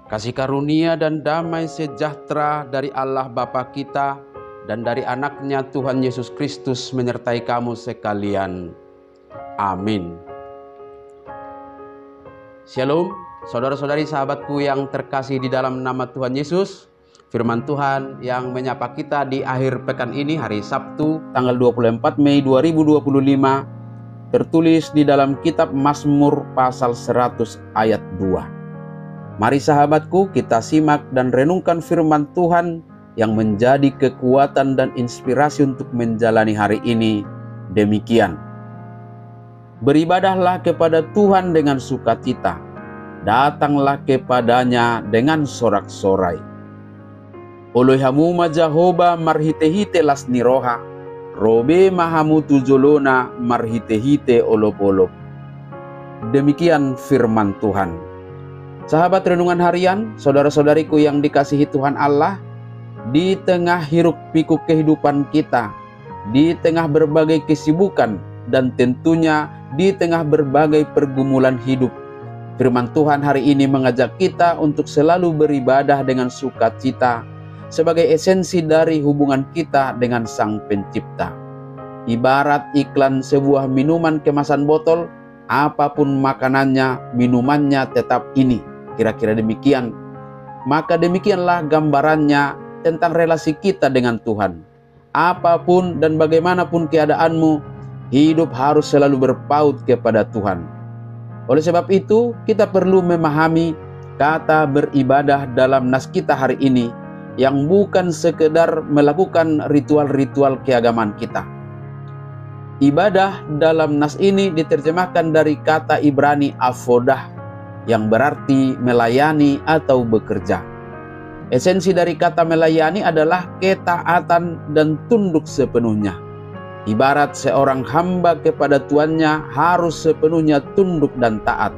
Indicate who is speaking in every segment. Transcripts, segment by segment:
Speaker 1: Kasih karunia dan damai sejahtera dari Allah Bapa kita dan dari anaknya Tuhan Yesus Kristus menyertai kamu sekalian. Amin. Shalom, saudara-saudari sahabatku yang terkasih di dalam nama Tuhan Yesus. Firman Tuhan yang menyapa kita di akhir pekan ini, hari Sabtu tanggal 24 Mei 2025, tertulis di dalam kitab Mazmur pasal 100 ayat 2. Mari sahabatku, kita simak dan renungkan firman Tuhan yang menjadi kekuatan dan inspirasi untuk menjalani hari ini. Demikian. Beribadahlah kepada Tuhan dengan sukacita, datanglah kepadanya dengan sorak-sorai. Olohamu majahoba marhite-hite lasniroha, robe mahamu tujolona marhite-hite olop-olop. Demikian firman Tuhan. Sahabat renungan harian, saudara-saudariku yang dikasihi Tuhan Allah, di tengah hiruk pikuk kehidupan kita, di tengah berbagai kesibukan, dan tentunya di tengah berbagai pergumulan hidup, firman Tuhan hari ini mengajak kita untuk selalu beribadah dengan sukacita sebagai esensi dari hubungan kita dengan Sang Pencipta. Ibarat iklan sebuah minuman kemasan botol, apapun makanannya, minumannya tetap ini. Kira-kira demikian. Maka demikianlah gambarannya tentang relasi kita dengan Tuhan. Apapun dan bagaimanapun keadaanmu, hidup harus selalu berpaut kepada Tuhan. Oleh sebab itu, kita perlu memahami kata beribadah dalam nas kita hari ini, yang bukan sekedar melakukan ritual-ritual keagamaan kita. Ibadah dalam nas ini diterjemahkan dari kata Ibrani avodah, yang berarti melayani atau bekerja. Esensi dari kata melayani adalah ketaatan dan tunduk sepenuhnya. Ibarat seorang hamba kepada tuannya harus sepenuhnya tunduk dan taat.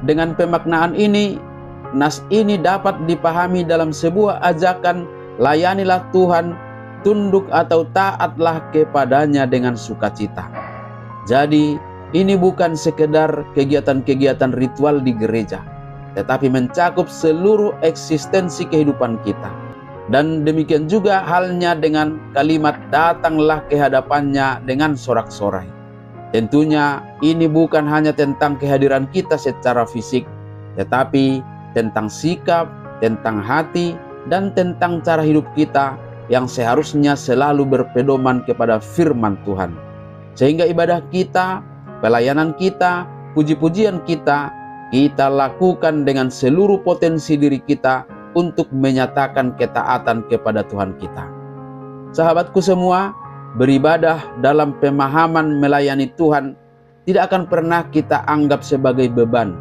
Speaker 1: Dengan pemaknaan ini, nas ini dapat dipahami dalam sebuah ajakan, layanilah Tuhan, tunduk atau taatlah kepadanya dengan sukacita. Jadi, ini bukan sekedar kegiatan-kegiatan ritual di gereja, tetapi mencakup seluruh eksistensi kehidupan kita. Dan demikian juga halnya dengan kalimat datanglah ke hadapannya dengan sorak-sorai. Tentunya ini bukan hanya tentang kehadiran kita secara fisik, tetapi tentang sikap, tentang hati, dan tentang cara hidup kita yang seharusnya selalu berpedoman kepada firman Tuhan. Sehingga ibadah kita, pelayanan kita, puji-pujian kita lakukan dengan seluruh potensi diri kita untuk menyatakan ketaatan kepada Tuhan kita. Sahabatku semua, beribadah dalam pemahaman melayani Tuhan tidak akan pernah kita anggap sebagai beban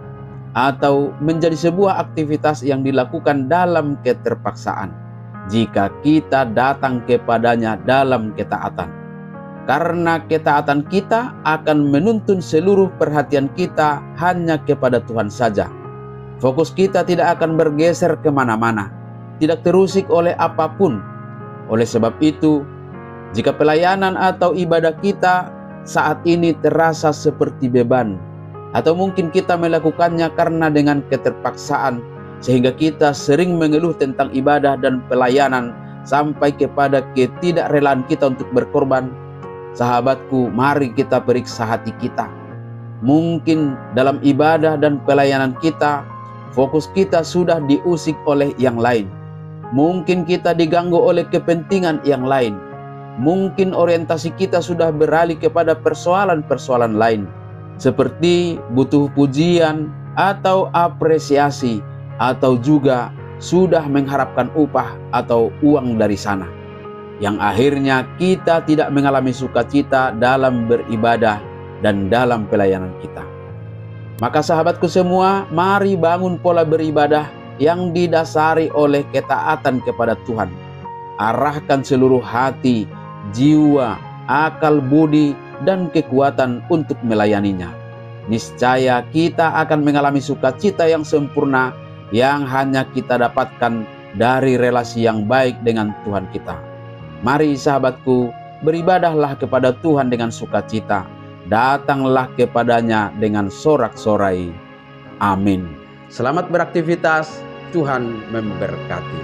Speaker 1: atau menjadi sebuah aktivitas yang dilakukan dalam keterpaksaan jika kita datang kepadanya dalam ketaatan. Karena ketaatan kita akan menuntun seluruh perhatian kita hanya kepada Tuhan saja. Fokus kita tidak akan bergeser kemana-mana, tidak terusik oleh apapun. Oleh sebab itu, jika pelayanan atau ibadah kita saat ini terasa seperti beban, atau mungkin kita melakukannya karena dengan keterpaksaan, sehingga kita sering mengeluh tentang ibadah dan pelayanan sampai kepada ketidakrelaan kita untuk berkorban, sahabatku, mari kita periksa hati kita. Mungkin dalam ibadah dan pelayanan kita, fokus kita sudah diusik oleh yang lain. Mungkin kita diganggu oleh kepentingan yang lain. Mungkin orientasi kita sudah beralih kepada persoalan-persoalan lain, seperti butuh pujian atau apresiasi, atau juga sudah mengharapkan upah atau uang dari sana, yang akhirnya kita tidak mengalami sukacita dalam beribadah dan dalam pelayanan kita. Maka sahabatku semua, mari bangun pola beribadah yang didasari oleh ketaatan kepada Tuhan. Arahkan seluruh hati, jiwa, akal budi, dan kekuatan untuk melayaninya. Niscaya kita akan mengalami sukacita yang sempurna yang hanya kita dapatkan dari relasi yang baik dengan Tuhan kita. Mari sahabatku, beribadahlah kepada Tuhan dengan sukacita. Datanglah kepadanya dengan sorak-sorai. Amin. Selamat beraktivitas. Tuhan memberkati.